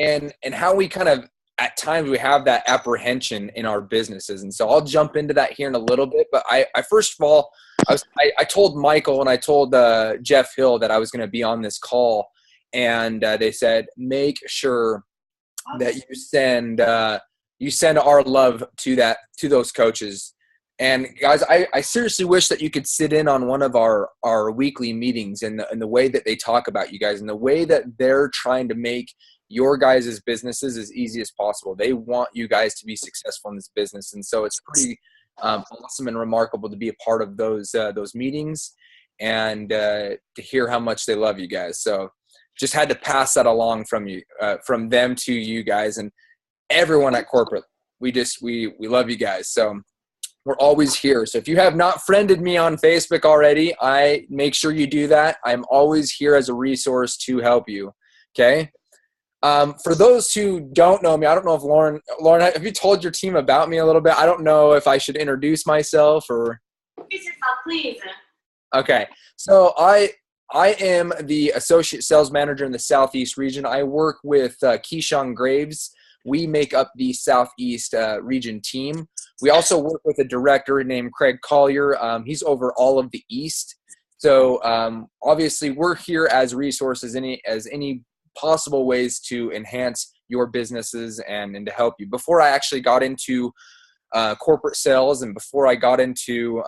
and how we kind of, at times we have that apprehension in our businesses. And so I'll jump into that here in a little bit. But I first of all, I told Michael and I told Jeff Hill that I was going to be on this call. And they said, make sure that you send our love to those coaches. And guys, I seriously wish that you could sit in on one of our weekly meetings and the way that they talk about you guys and the way that they're trying to make your guys' businesses as easy as possible. They want you guys to be successful in this business. And so it's pretty awesome and remarkable to be a part of those meetings and to hear how much they love you guys. So just had to pass that along from them to you guys and everyone at corporate. We love you guys. So we're always here. So if you have not friended me on Facebook already, I make sure you do that. I'm always here as a resource to help you. Okay. For those who don't know me, I don't know if Lauren, have you told your team about me a little bit? I don't know if I should introduce myself or. Introduce yourself, please. Okay. So I am the associate sales manager in the Southeast region. I work with Keyshawn Graves. We make up the Southeast region team. We also work with a director named Craig Collier. He's over all of the East. So obviously we're here as resources, as any possible ways to enhance your businesses and to help you. Before I actually got into corporate sales and before I got into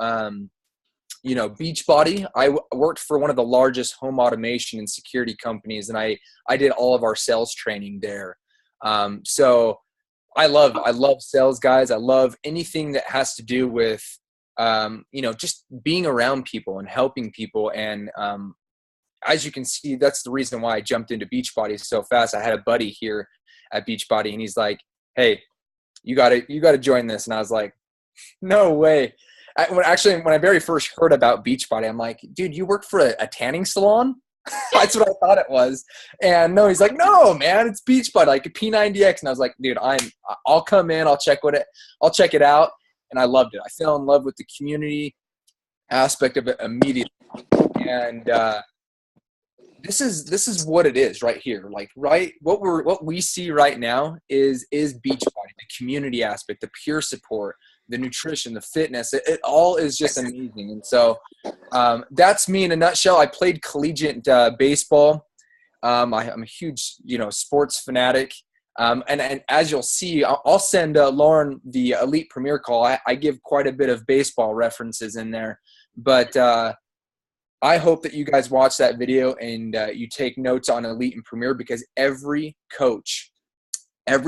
Beachbody, I worked for one of the largest home automation and security companies, and I did all of our sales training there. So I love sales, guys. I love anything that has to do with, just being around people and helping people. And, as you can see, that's the reason why I jumped into Beachbody so fast. I had a buddy here at Beachbody and he's like, hey, you gotta join this. And I was like, no way. When I very first heard about Beachbody, I'm like, dude, you work for a tanning salon? That's what I thought it was. And no, he's like, no, man, it's Beachbody, like a P90X. And I was like, dude, I'll come in, I'll check it out. And I loved it. I fell in love with the community aspect of it immediately. And this is what it is right here. Like, what we see right now is Beachbody, the community aspect, the peer support, the nutrition, the fitness, it all is just amazing. And so that's me in a nutshell. I played collegiate baseball. I'm a huge, sports fanatic. And as you'll see, I'll send Lauren the Elite Premier call. I give quite a bit of baseball references in there. But I hope that you guys watch that video and you take notes on Elite and Premier, because every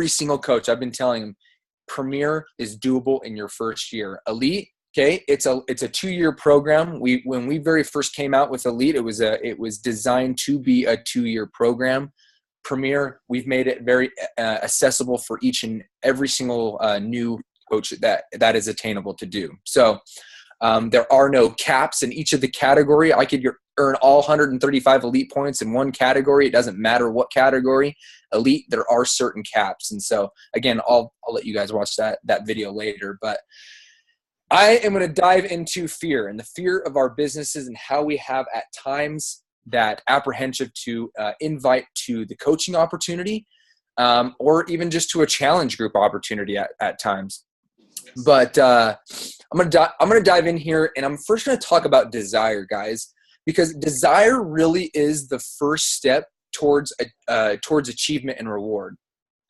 single coach, I've been telling them, Premier is doable in your first year. Elite, okay, it's a 2-year program. When we very first came out with Elite, it was designed to be a 2-year program. Premier, we've made it very accessible for each and every single new coach that is attainable to do. So there are no caps in each of the category. I could earn all 135 Elite points in one category. It doesn't matter what category. Elite, there are certain caps. And so, again, I'll let you guys watch that video later. But I am going to dive into fear and the fear of our businesses and how we have at times that apprehension to invite to the coaching opportunity or even just to a challenge group opportunity at times. But I'm going to dive in here, and I'm first going to talk about desire, guys, because desire really is the first step towards achievement and reward.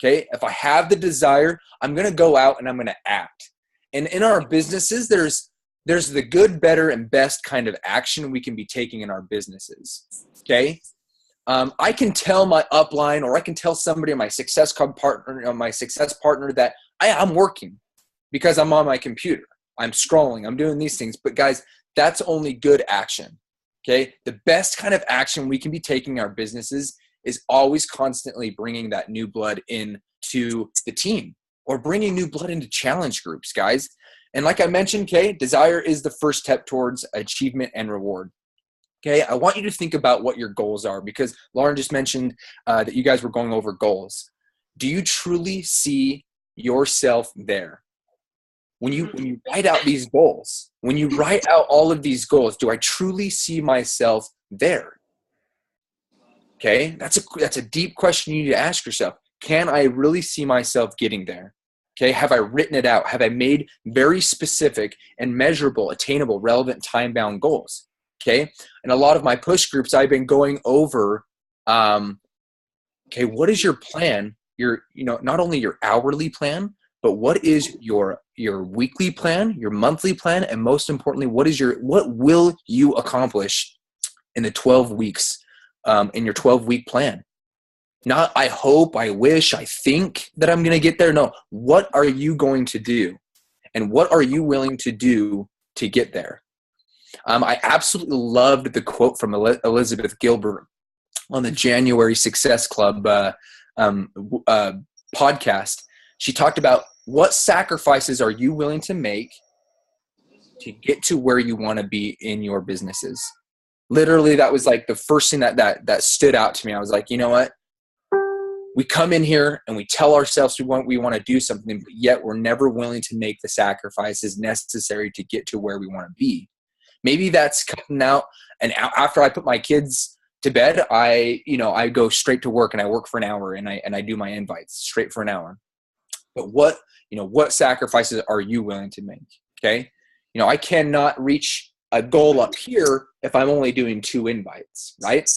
Okay, if I have the desire, I'm going to go out and I'm going to act. And in our businesses, there's the good, better, and best kind of action we can be taking in our businesses. Okay, I can tell my upline, or I can tell somebody, my success partner that I'm working because I'm on my computer. I'm scrolling. I'm doing these things. But guys, that's only good action. Okay, the best kind of action we can be taking in our businesses is always constantly bringing that new blood into the team, or bringing new blood into challenge groups, guys. And like I mentioned, okay, desire is the first step towards achievement and reward. Okay, I want you to think about what your goals are, because Lauren just mentioned that you guys were going over goals. Do you truly see yourself there? When you write out these goals, when you write out all of these goals, do I truly see myself there? Okay, that's a deep question you need to ask yourself. can I really see myself getting there? Okay, have I written it out? Have I made very specific and measurable, attainable, relevant, time-bound goals? Okay, in a lot of my push groups, I've been going over, okay, what is your plan? Not only your hourly plan, but what is your weekly plan, your monthly plan, and most importantly, what will you accomplish in the 12 weeks, in your 12-week plan? Not, I hope, I wish, I think that I'm going to get there. No, what are you going to do? And what are you willing to do to get there? I absolutely loved the quote from Elizabeth Gilbert on the January Success Club podcast. She talked about, what sacrifices are you willing to make to get to where you want to be in your businesses? Literally, that was like the first thing that stood out to me. I was like, you know what? We come in here and we tell ourselves we want to do something, but yet we're never willing to make the sacrifices necessary to get to where we want to be. Maybe that's cutting out, and after I put my kids to bed, I go straight to work and I work for an hour and I do my invites straight for an hour. But what sacrifices are you willing to make? Okay. I cannot reach a goal up here if I'm only doing 2 invites, right?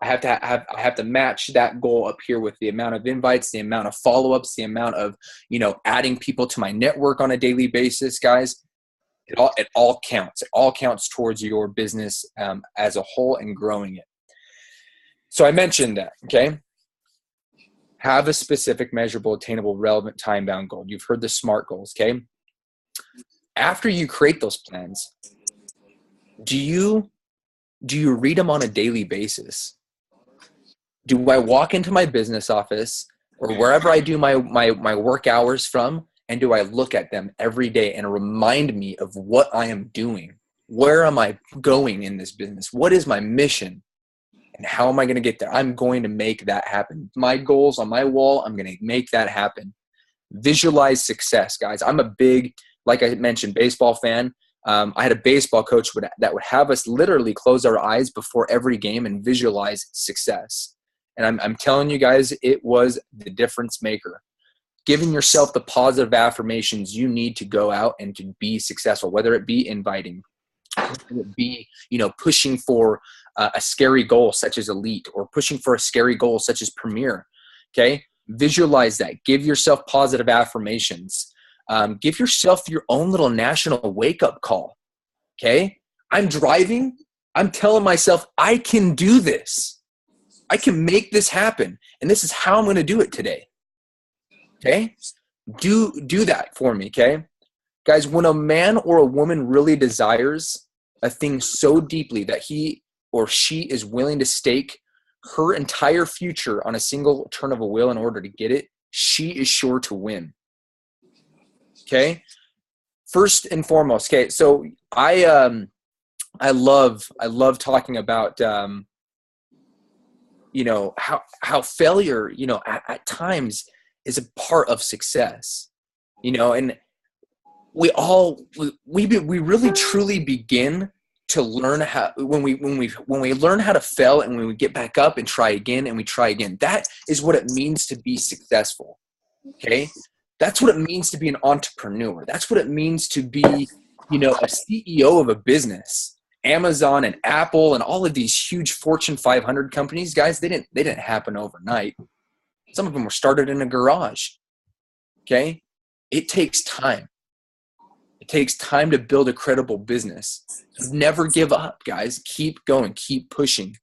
I have to match that goal up here with the amount of invites, the amount of follow-ups, the amount of, adding people to my network on a daily basis, guys. It all counts. It all counts towards your business as a whole and growing it. So I mentioned that, okay? Have a specific, measurable, attainable, relevant, time-bound goal. You've heard the SMART goals, okay? After you create those plans, do you read them on a daily basis? Do I walk into my business office or wherever I do my work hours from, and do I look at them every day and remind me of what I am doing? Where am I going in this business? What is my mission? And how am I going to get there? I'm going to make that happen. My goals on my wall, I'm going to make that happen. Visualize success, guys. I'm a big, like I mentioned, baseball fan. I had a baseball coach that would have us literally close our eyes before every game and visualize success. And I'm telling you guys, it was the difference maker. Giving yourself the positive affirmations you need to go out and to be successful, whether it be inviting, whether it be, pushing for a scary goal such as elite, or pushing for a scary goal such as premier. Okay. Visualize that. Give yourself positive affirmations. Give yourself your own little national wake-up call. Okay. I'm driving. I'm telling myself, I can do this. I can make this happen. And this is how I'm going to do it today. Okay. Do that for me. Okay. Guys, when a man or a woman really desires a thing so deeply that he or she is willing to stake her entire future on a single turn of a wheel in order to get it, she is sure to win. Okay. First and foremost. Okay. So I love talking about, how failure, at times is a part of success, and we really truly begin to learn how, when we learn how to fail, and when we get back up and try again and we try again. That is what it means to be successful. Okay. That's what it means to be an entrepreneur. That's what it means to be, a CEO of a business. Amazon and Apple and all of these huge Fortune 500 companies, guys, they didn't happen overnight. Some of them were started in a garage. Okay. It takes time. It takes time to build a credible business. Never give up, guys. Keep going, keep pushing.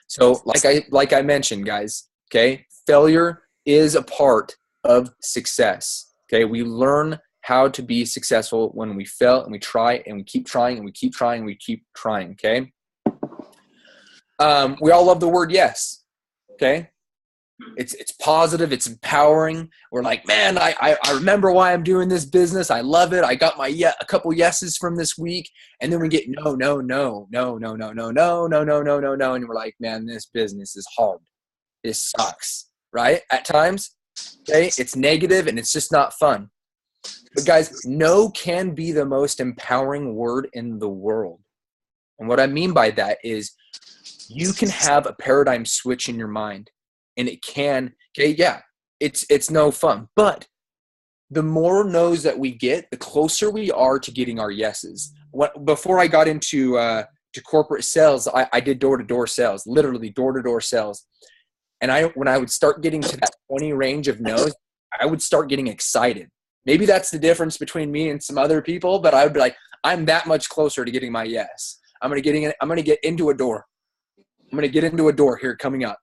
So like I mentioned, guys, okay, failure is a part of success. Okay. We learn how to be successful when we fail, and we try and we keep trying and we keep trying and we keep trying. Okay. We all love the word yes. Okay. It's positive. It's empowering. We're like, man, I remember why I'm doing this business. I love it. I got a couple yeses from this week. And then we get no. And we're like, man, this business is hard. This sucks. Right. At times. Okay. It's negative and it's just not fun. But guys, no can be the most empowering word in the world. And what I mean by that is you can have a paradigm switch in your mind, and it can, okay, yeah, it's no fun. But the more no's that we get, the closer we are to getting our yeses. Before I got into to corporate sales, I did door-to-door sales, literally door-to-door sales. And when I would start getting to that 20 range of no's, I would start getting excited. Maybe that's the difference between me and some other people, but I would be like, I'm that much closer to getting my yes. I'm going to get into a door. I'm going to get into a door here coming up.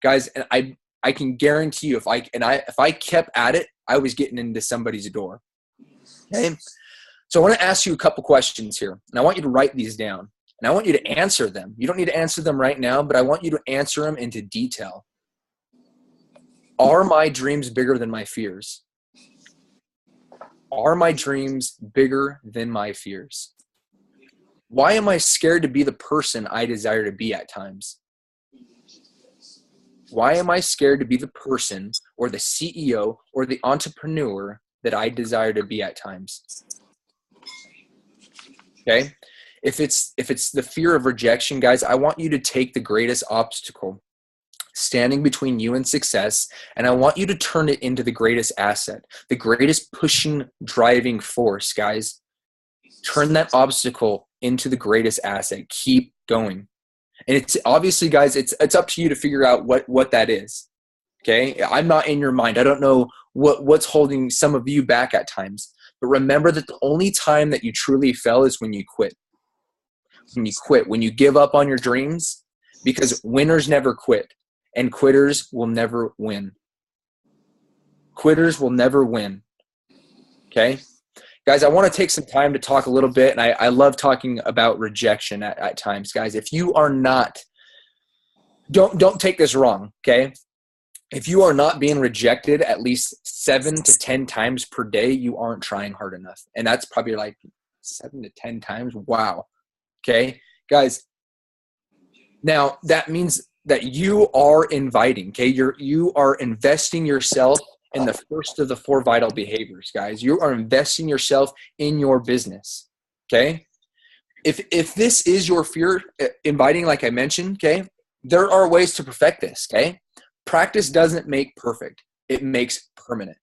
Guys, and I can guarantee you if I kept at it, I was getting into somebody's door. Okay? So I want to ask you a couple questions here, and I want you to write these down, and I want you to answer them. You don't need to answer them right now, but I want you to answer them into detail. Are my dreams bigger than my fears? Are my dreams bigger than my fears? Why am I scared to be the person I desire to be at times? Why am I scared to be the person or the CEO or the entrepreneur that I desire to be at times? Okay? If it's the fear of rejection, guys, I want you to take the greatest obstacle standing between you and success, and I want you to turn it into the greatest asset, the greatest pushing, driving force, guys. Turn that obstacle into the greatest asset. Keep going. And it's obviously, guys, it's up to you to figure out what that is. Okay? I'm not in your mind. I don't know what's holding some of you back at times. But remember that the only time that you truly fail is when you quit. When you quit, when you give up on your dreams, because winners never quit. And quitters will never win. Quitters will never win. Okay? Guys, I want to take some time to talk a little bit, and I love talking about rejection at times, guys. If you are not, don't take this wrong, okay? If you are not being rejected at least 7 to 10 times per day, you aren't trying hard enough. And that's probably like 7 to 10 times. Wow. Okay? Guys, now that means that you are inviting, okay? You are investing yourself in the first of the 4 vital behaviors, guys. You are investing yourself in your business, okay? If this is your fear, inviting, like I mentioned, okay, there are ways to perfect this, okay? Practice doesn't make perfect. It makes permanent.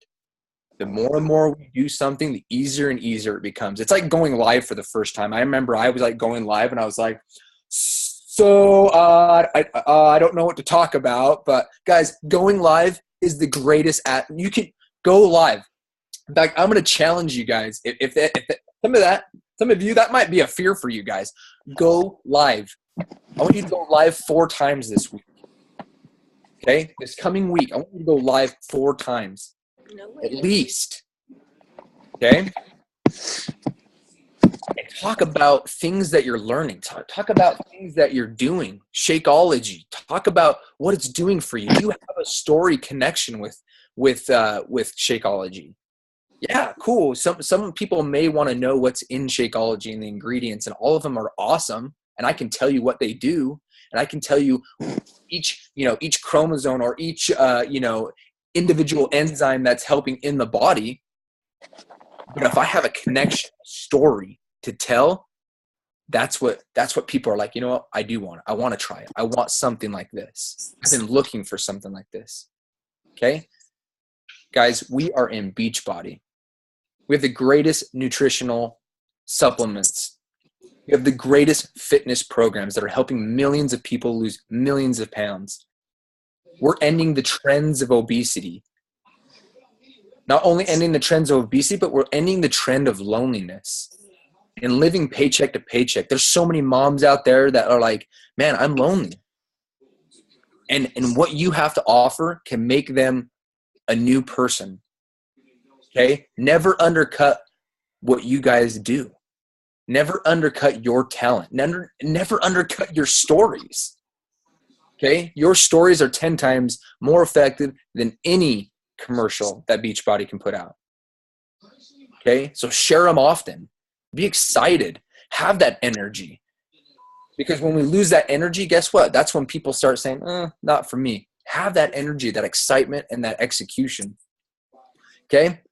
The more and more we do something, the easier and easier it becomes. It's like going live for the first time. I remember I was like going live and I was like, so I don't know what to talk about, but guys, going live is the greatest you can go live. In fact, I'm going to challenge you guys. If some of you, that might be a fear for you guys. Go live. I want you to go live 4 times this week. Okay? This coming week, I want you to go live 4 times. At least. Okay? And talk about things that you're learning. Talk about things that you're doing. Shakeology. Talk about what it's doing for you. Do you have a story connection with Shakeology? Yeah, cool. Some people may want to know what's in Shakeology and the ingredients, and all of them are awesome. And I can tell you what they do, and I can tell you each chromosome or each individual enzyme that's helping in the body. But if I have a connection, a story to tell, that's what people are like, you know what, I want to try it. I want something like this. I've been looking for something like this. Okay? Guys, we are in Beachbody. We have the greatest nutritional supplements. We have the greatest fitness programs that are helping millions of people lose millions of pounds. We're ending the trends of obesity. Not only ending the trends of obesity, but we're ending the trend of loneliness and living paycheck to paycheck. There's so many moms out there that are like, man, I'm lonely. And what you have to offer can make them a new person. Okay? Never undercut what you guys do. Never undercut your talent. Never undercut your stories. Okay? Your stories are 10 times more effective than any commercial that Beachbody can put out. Okay? So share them often. Be excited. Have that energy. Because when we lose that energy, guess what? That's when people start saying, not for me. Have that energy, that excitement, and that execution. Okay?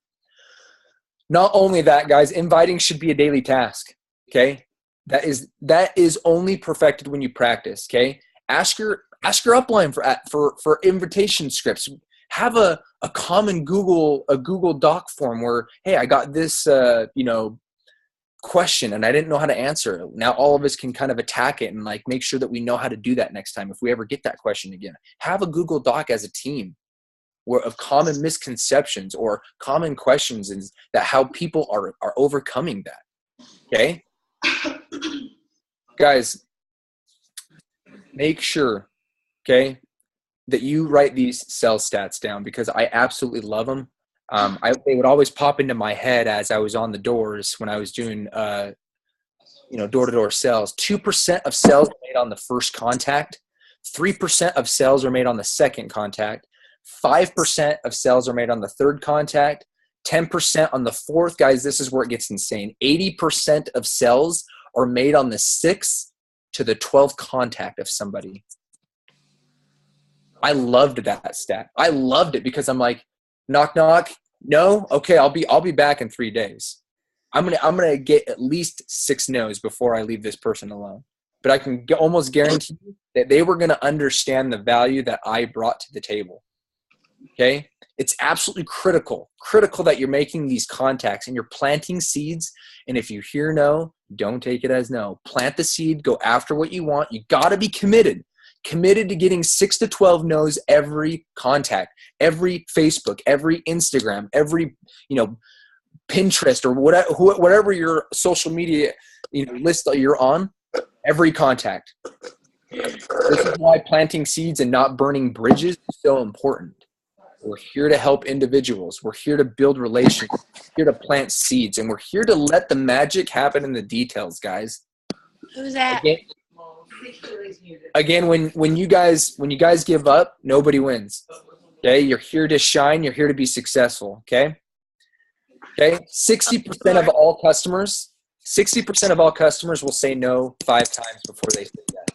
Not only that, guys, inviting should be a daily task. Okay? That is only perfected when you practice. Okay? Ask your upline for invitation scripts. Have a common Google Doc form where, hey, I got this, question and I didn't know how to answer it. Now all of us can kind of attack it and like make sure that we know how to do that next time if we ever get that question again. Have a Google Doc as a team where of common misconceptions or common questions, and that how people are overcoming that. Okay, guys, make sure, okay, that you write these sales stats down, because I absolutely love them. They would always pop into my head as I was on the doors when I was doing, door-to-door sales. 2% of sales are made on the first contact. 3% of sales are made on the second contact. 5% of sales are made on the third contact. 10% on the fourth. Guys, this is where it gets insane. 80% of sales are made on the 6th to the 12th contact of somebody. I loved that stat. I loved it because I'm like, knock, knock. No. Okay. I'll be back in 3 days. I'm going to get at least 6 no's before I leave this person alone. But I can almost guarantee you that they were going to understand the value that I brought to the table. Okay. It's absolutely critical that you're making these contacts and you're planting seeds. And if you hear no, don't take it as no. Plant the seed, go after what you want. You got to be committed to getting 6 to 12 no's every contact, every Facebook, every Instagram, every, Pinterest or whatever your social media, list that you're on, every contact. This is why planting seeds and not burning bridges is so important. We're here to help individuals. We're here to build relations. We're here to plant seeds, and we're here to let the magic happen in the details, guys. Who's that? Again, when you guys give up, nobody wins. Okay, you're here to shine. You're here to be successful. Okay. 60% of all customers will say no 5 times before they say yes.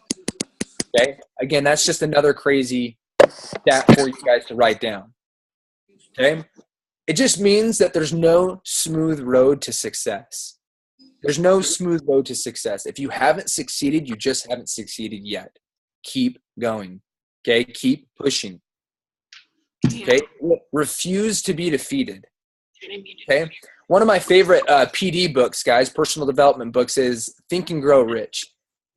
Okay. Again, that's just another crazy stat for you guys to write down. Okay. It just means that there's no smooth road to success. There's no smooth road to success. If you haven't succeeded, you just haven't succeeded yet. Keep going. Okay. Keep pushing. Okay. Refuse to be defeated. Okay. One of my favorite PD books, guys, personal development books, is Think and Grow Rich.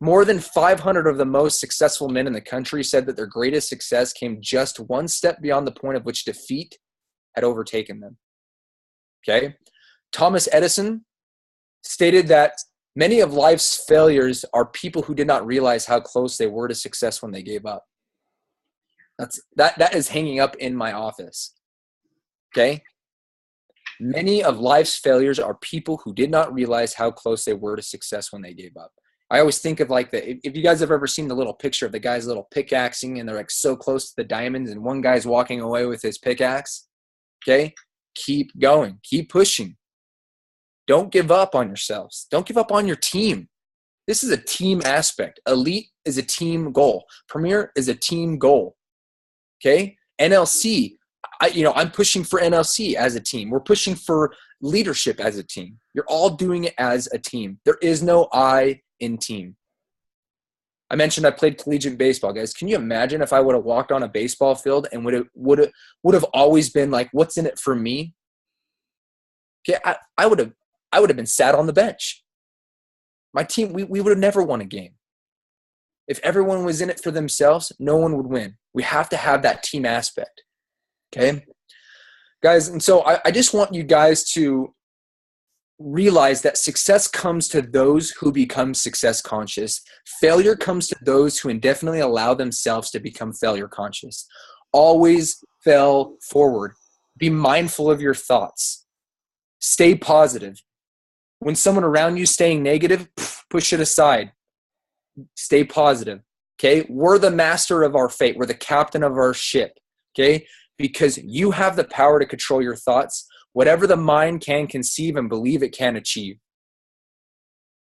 More than 500 of the most successful men in the country said that their greatest success came just one step beyond the point of which defeat had overtaken them. Okay. Thomas Edison stated that many of life's failures are people who did not realize how close they were to success when they gave up. That is hanging up in my office. Okay. Many of life's failures are people who did not realize how close they were to success when they gave up. I always think of like if you guys have ever seen the little picture of the guy's little pickaxing and they're like so close to the diamonds and one guy's walking away with his pickaxe. Okay. Keep going. Keep pushing. Don't give up on yourselves. Don't give up on your team. This is a team aspect. Elite is a team goal. Premier is a team goal. Okay. NLC. I'm pushing for NLC as a team. We're pushing for leadership as a team. You're all doing it as a team. There is no I in team. I mentioned I played collegiate baseball, guys. Can you imagine if I would have walked on a baseball field and would have always been like, what's in it for me? Okay, I would have been sat on the bench. My team, we would have never won a game. If everyone was in it for themselves, no one would win. We have to have that team aspect. Okay, guys, and so I just want you guys to realize that success comes to those who become success conscious. Failure comes to those who indefinitely allow themselves to become failure conscious. Always fail forward. Be mindful of your thoughts. Stay positive. When someone around you is staying negative, push it aside. Stay positive. Okay, we're the master of our fate. We're the captain of our ship. Okay. Because you have the power to control your thoughts. Whatever the mind can conceive and believe, it can achieve.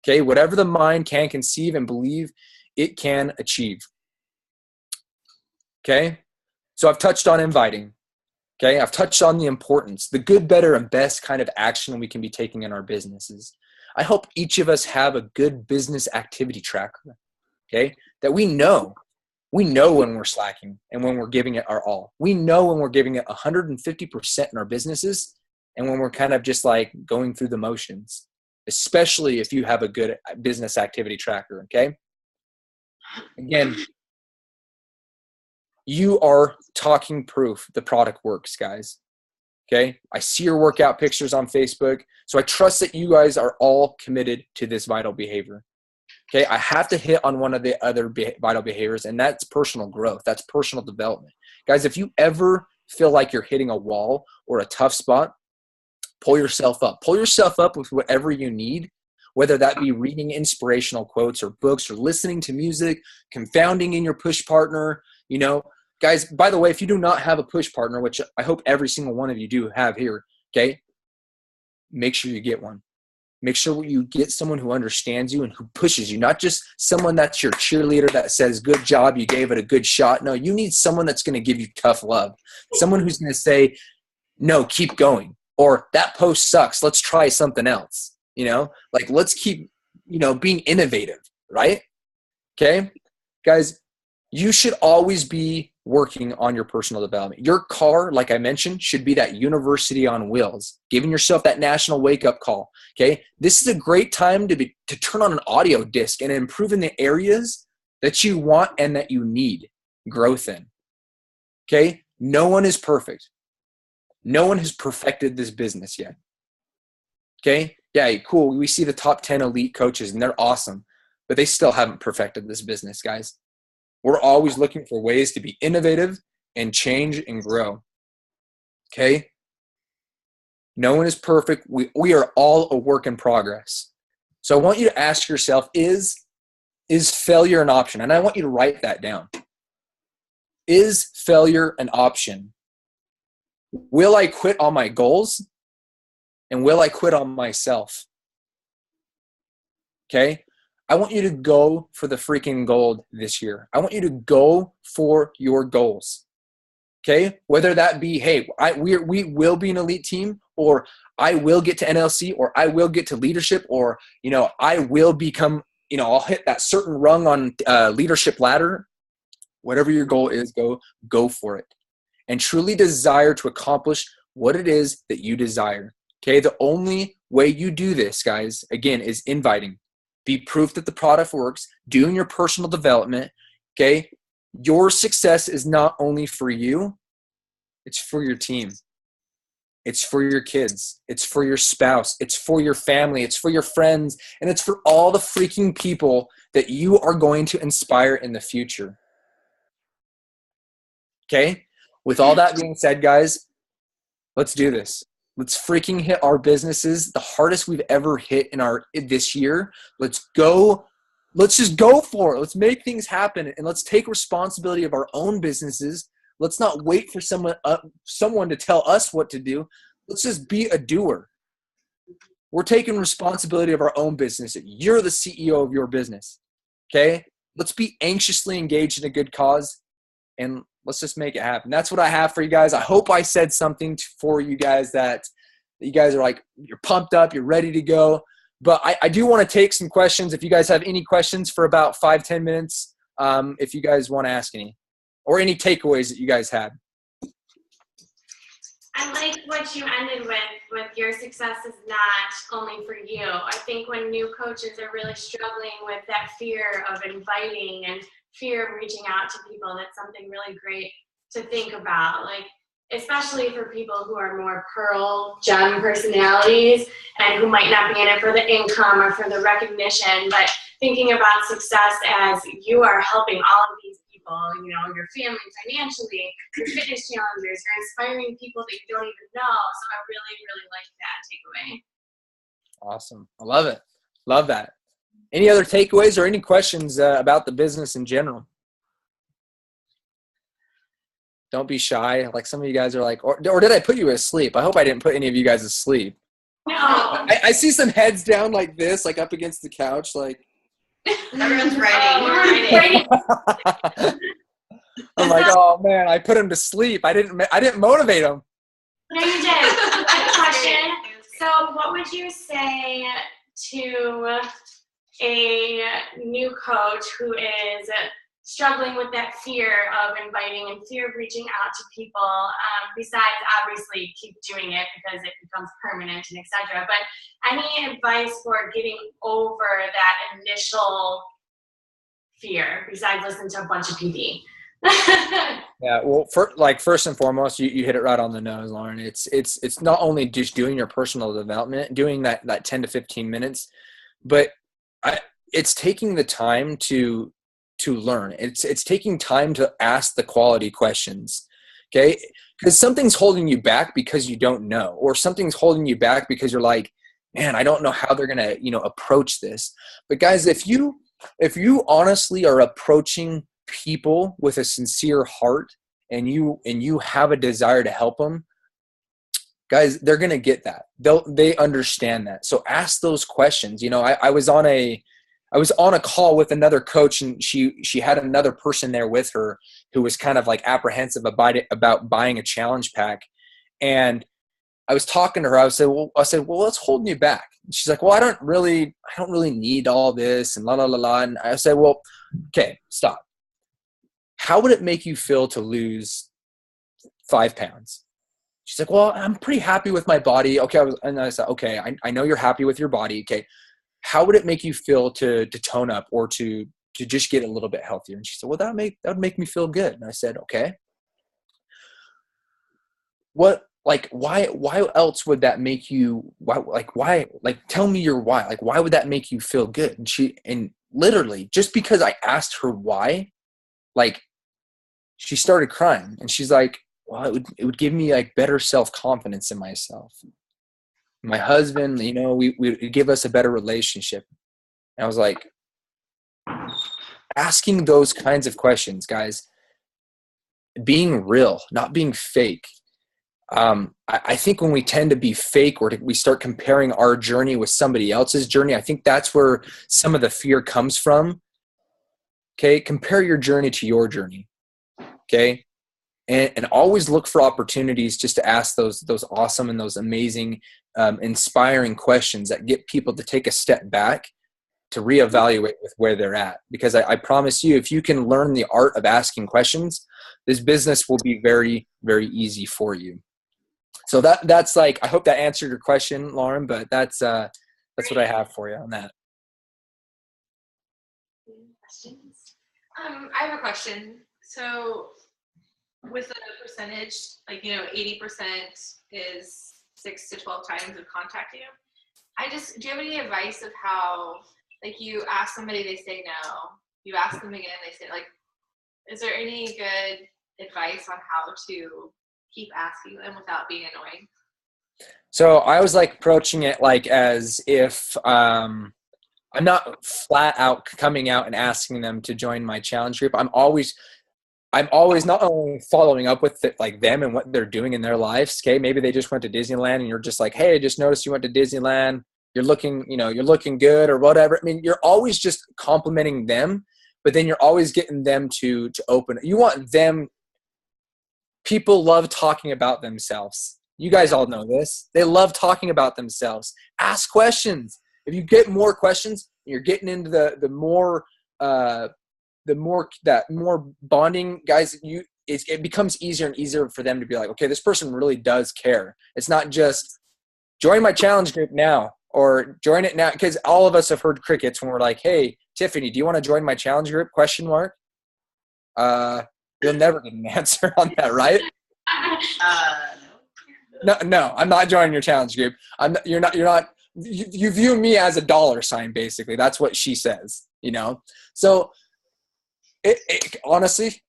Okay, whatever the mind can conceive and believe, it can achieve. Okay, so I've touched on inviting. Okay, I've touched on the importance, the good, better, and best kind of action we can be taking in our businesses. I hope each of us have a good business activity tracker. Okay, that we know We know when we're slacking and when we're giving it our all. We know when we're giving it 150% in our businesses and when we're kind of just like going through the motions, especially if you have a good business activity tracker, okay? Again, you are talking proof the product works, guys. Okay? I see your workout pictures on Facebook, so I trust that you guys are all committed to this vital behavior. Okay, I have to hit on one of the other vital behaviors, and that's personal growth. That's personal development. Guys, if you ever feel like you're hitting a wall or a tough spot, pull yourself up. Pull yourself up with whatever you need, whether that be reading inspirational quotes or books or listening to music, confounding in your push partner. You know, guys, by the way, if you do not have a push partner, which I hope every single one of you do have here, okay, make sure you get one. Make sure you get someone who understands you and who pushes you, not just someone that's your cheerleader that says, good job, you gave it a good shot. No, you need someone that's going to give you tough love. Someone who's going to say, no, keep going. Or that post sucks. Let's try something else. You know, like let's keep, being innovative, right? Okay. Guys, you should always be working on your personal development. Your car, like I mentioned, should be that university on wheels, giving yourself that national wake-up call, okay? This is a great time to turn on an audio disc and improve in the areas that you want and that you need growth in, okay? No one is perfect. No one has perfected this business yet, okay? Yeah, cool. We see the top 10 elite coaches, and they're awesome, but they still haven't perfected this business, guys. We're always looking for ways to be innovative and change and grow. Okay? No one is perfect. We are all a work in progress. So I want you to ask yourself, is failure an option? And I want you to write that down. Is failure an option? Will I quit on my goals? And will I quit on myself? Okay? I want you to go for the freaking gold this year. I want you to go for your goals. Okay? Whether that be, hey, we will be an elite team, or I will get to NLC, or I will get to leadership, or, I will become, I'll hit that certain rung on leadership ladder. Whatever your goal is, go for it. And truly desire to accomplish what it is that you desire. Okay? The only way you do this, guys, again, is inviting. Be proof that the product works, doing your personal development, okay? Your success is not only for you, it's for your team. It's for your kids. It's for your spouse. It's for your family. It's for your friends. And it's for all the freaking people that you are going to inspire in the future. Okay? With all that being said, guys, let's do this. Let's freaking hit our businesses the hardest we've ever hit this year. Let's go. Let's just go for it. Let's make things happen, and let's take responsibility of our own businesses. Let's not wait for someone to tell us what to do. Let's just be a doer. We're taking responsibility of our own business. You're the CEO of your business. Okay? Let's be anxiously engaged in a good cause, and let's just make it happen. That's what I have for you guys. I hope I said something for you guys that you guys are like, you're pumped up, you're ready to go. But I do want to take some questions. If you guys have any questions for about 5-10 minutes, if you guys want to ask any, or any takeaways that you guys had. I like what you ended with your success is not only for you. I think when new coaches are really struggling with that fear of inviting and fear of reaching out to people, that's something really great to think about. Like, especially for people who are more pearl gem personalities and who might not be in it for the income or for the recognition, but thinking about success as you are helping all of these people, your family financially, your fitness challengers, you're inspiring people that you don't even know. So I really, really like that takeaway. Awesome. I love it. Love that. Any other takeaways or any questions about the business in general? Don't be shy. Like some of you guys are like, or did I put you asleep? I hope I didn't put any of you guys asleep. No. I see some heads down like this, like up against the couch, like. Everyone's writing. I'm like, oh man, I put him to sleep. I didn't motivate him. No, you did. I have a question. So what would you say to a new coach who is struggling with that fear of inviting and fear of reaching out to people, besides obviously keep doing it because it becomes permanent and etc. But any advice for getting over that initial fear besides listening to a bunch of PD? Yeah, well, first and foremost, you hit it right on the nose, Lauren. It's not only just doing your personal development, doing that 10 to 15 minutes, but it's taking the time to learn. It's taking time to ask the quality questions, okay? Because something's holding you back because you don't know, or something's holding you back because you're like, man, I don't know how they're gonna approach this. But guys, if you honestly are approaching people with a sincere heart and you have a desire to help them, guys, they're going to get that. They understand that. So ask those questions. I was on a call with another coach, and she had another person there with her who was kind of like apprehensive about buying a challenge pack. And I was talking to her. I said, well, what's holding you back? And she's like, well, I don't really need all this and la, la, la, la. And I said, well, okay, stop. How would it make you feel to lose 5 pounds? She's like, well, I'm pretty happy with my body. Okay. And I said, okay, I know you're happy with your body. Okay. How would it make you feel to tone up or to just get a little bit healthier? And she said, well, that would make me feel good. And I said, okay. Why else would that make you, why, tell me your why. Why would that make you feel good? And literally just because I asked her why, she started crying, and she's like, well, it would give me better self-confidence in myself. My husband, we give us a better relationship. And I was like, asking those kinds of questions, guys, being real, not being fake. I think when we tend to be fake, or we start comparing our journey with somebody else's journey, I think that's where some of the fear comes from. Okay. Compare your journey to your journey. Okay. And always look for opportunities just to ask those awesome and those amazing, inspiring questions that get people to take a step back to reevaluate with where they're at. Because I promise you, if you can learn the art of asking questions, this business will be very, very easy for you. So that's I hope that answered your question, Lauren, but that's what I have for you on that. Questions? I have a question. So with the percentage, 80% is 6 to 12 times of contact you. Do you have any advice of how, you ask somebody, they say no, you ask them again, they say, is there any good advice on how to keep asking them without being annoying? So I was approaching it as if I'm not flat out coming out and asking them to join my challenge group. I'm always not only following up with them and what they're doing in their lives. Okay. Maybe they just went to Disneyland and you're just like, hey, I just noticed you went to Disneyland. You're looking good or whatever. I mean, you're always just complimenting them, but then you're always getting them to open it. You want them. People love talking about themselves. You guys all know this. They love talking about themselves. Ask questions. If you get more questions, you're getting into the more bonding, guys, it becomes easier and easier for them to be like, okay, this person really does care. It's not just join my challenge group now or join it now. Because all of us have heard crickets when we're like, hey, Tiffany, do you want to join my challenge group? ? You'll never get an answer on that, right? No, I'm not joining your challenge group. You're not. You view me as a $sign, basically. That's what she says, So honestly,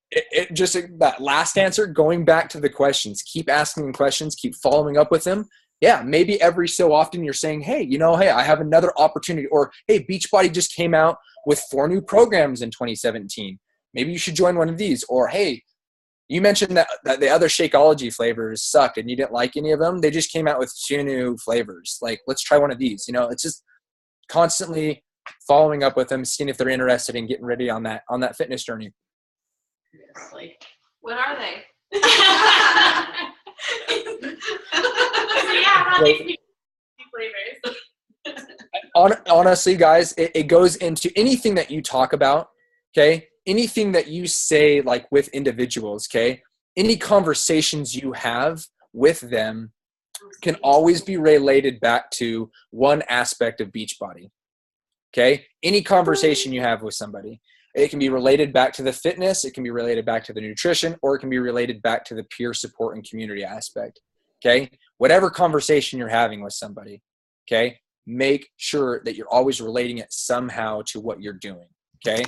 just that last answer, going back to the questions, keep asking them questions, keep following up with them. Yeah, maybe every so often you're saying, hey, hey, I have another opportunity. Or, hey, Beachbody just came out with 4 new programs in 2017. Maybe you should join one of these. Or, hey, you mentioned that the other Shakeology flavors sucked and you didn't like any of them. They just came out with 2 new flavors. Let's try one of these. It's just constantly following up with them, seeing if they're interested in getting ready on that fitness journey. What are they? Flavors. Honestly, guys, it goes into anything that you talk about. Okay. anything that you say, like with individuals, okay, any conversations you have with them can always be related back to one aspect of Beachbody. Okay. Any conversation you have with somebody, it can be related back to the fitness, it can be related back to the nutrition, or it can be related back to the peer support and community aspect. Okay. Whatever conversation you're having with somebody, okay, make sure that you're always relating it somehow to what you're doing. Okay.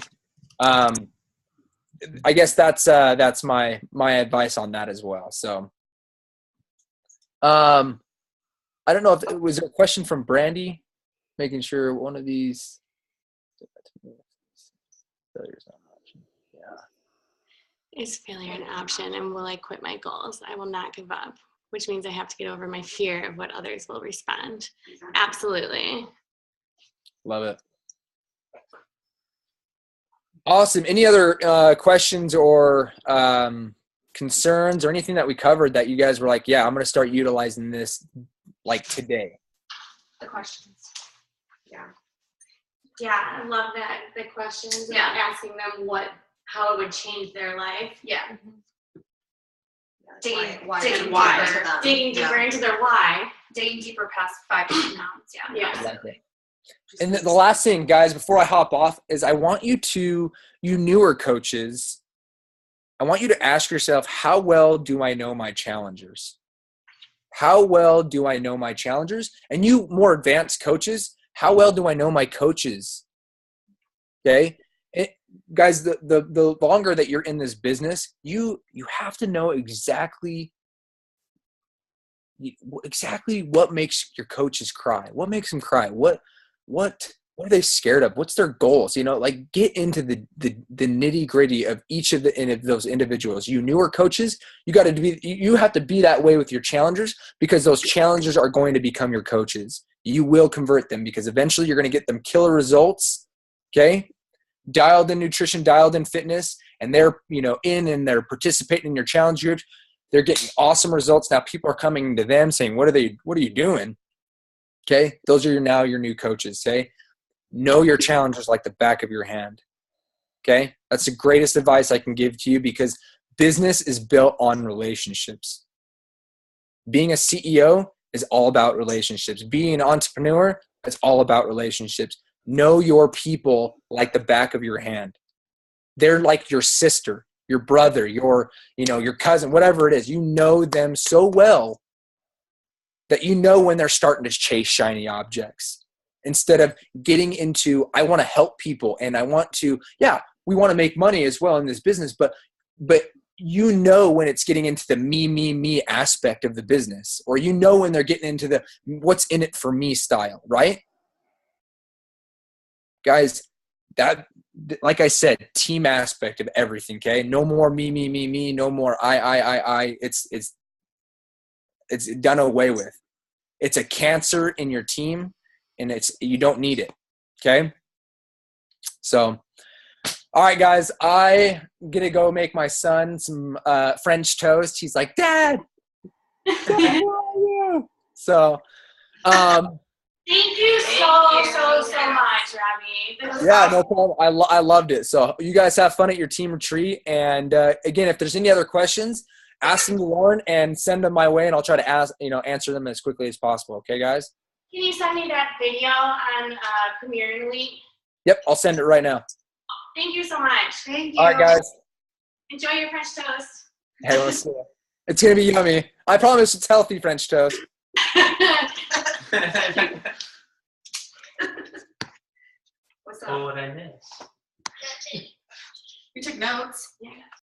I guess that's my advice on that as well. So, I don't know if it was a question from Brandy, making sure one of these failures not an option. Yeah. Is failure an option, and will I quit my goals? I will not give up, which means I have to get over my fear of what others will respond. Absolutely. Love it. Awesome. Any other questions or concerns or anything that we covered that you guys were like, yeah, I'm going to start utilizing this like today? The questions. Yeah. Yeah, I love that. The questions, Yeah. asking them how it would change their life. Yeah. Digging Why. Digging deeper into their why. Digging deeper past 5 to 10 pounds. Yeah. Yeah. Like it. And the last thing, guys, before I hop off, is I want you newer coaches, I want you to ask yourself, how well do I know my challengers? How well do I know my challengers? And you more advanced coaches, how well do I know my coaches? Okay? Guys, the longer that you're in this business, you have to know exactly what makes your coaches cry. What makes them cry? What are they scared of? What's their goals? Like get into the nitty gritty of each of those individuals. You newer coaches, you have to be that way with your challengers, because those challengers are going to become your coaches. You will convert them because eventually you're going to get them killer results. Okay. Dialed in nutrition, dialed in fitness, and they're, and they're participating in your challenge groups. They're getting awesome results. Now people are coming to them saying, what are you doing? Okay. Those are now your new coaches. Okay. Know your challengers like the back of your hand. Okay. That's the greatest advice I can give to you, because business is built on relationships. Being a CEO is all about relationships. Being an entrepreneur, it's all about relationships. Know your people like the back of your hand. They're like your sister, your brother, your cousin, whatever it is. You know them so well that you know when they're starting to chase shiny objects, instead of getting into, I want to help people and I want to, we want to make money as well in this business, but when it's getting into the me aspect of the business, or when they're getting into the what's in it for me style, right? Guys, that, like I said, team aspect of everything, okay? No more me, no more I. It's done away with. It's a cancer in your team, and you don't need it, okay? So, all right, guys, I gonna go make my son some French toast. He's like, Dad, where are you? So, Thank you so much, Robby. Yeah, no problem. I loved it. So you guys have fun at your team retreat. And again, if there's any other questions, ask them to Lauren and send them my way, and I'll try to answer them as quickly as possible. Okay, guys? Can you send me that video on Premier Elite? Yep, I'll send it right now. Thank you so much. Thank you. All right, guys. Enjoy your French toast. Hey, let's see it. It's going to be yummy. I promise it's healthy French toast. What's up? What would I miss? You took notes? Yeah.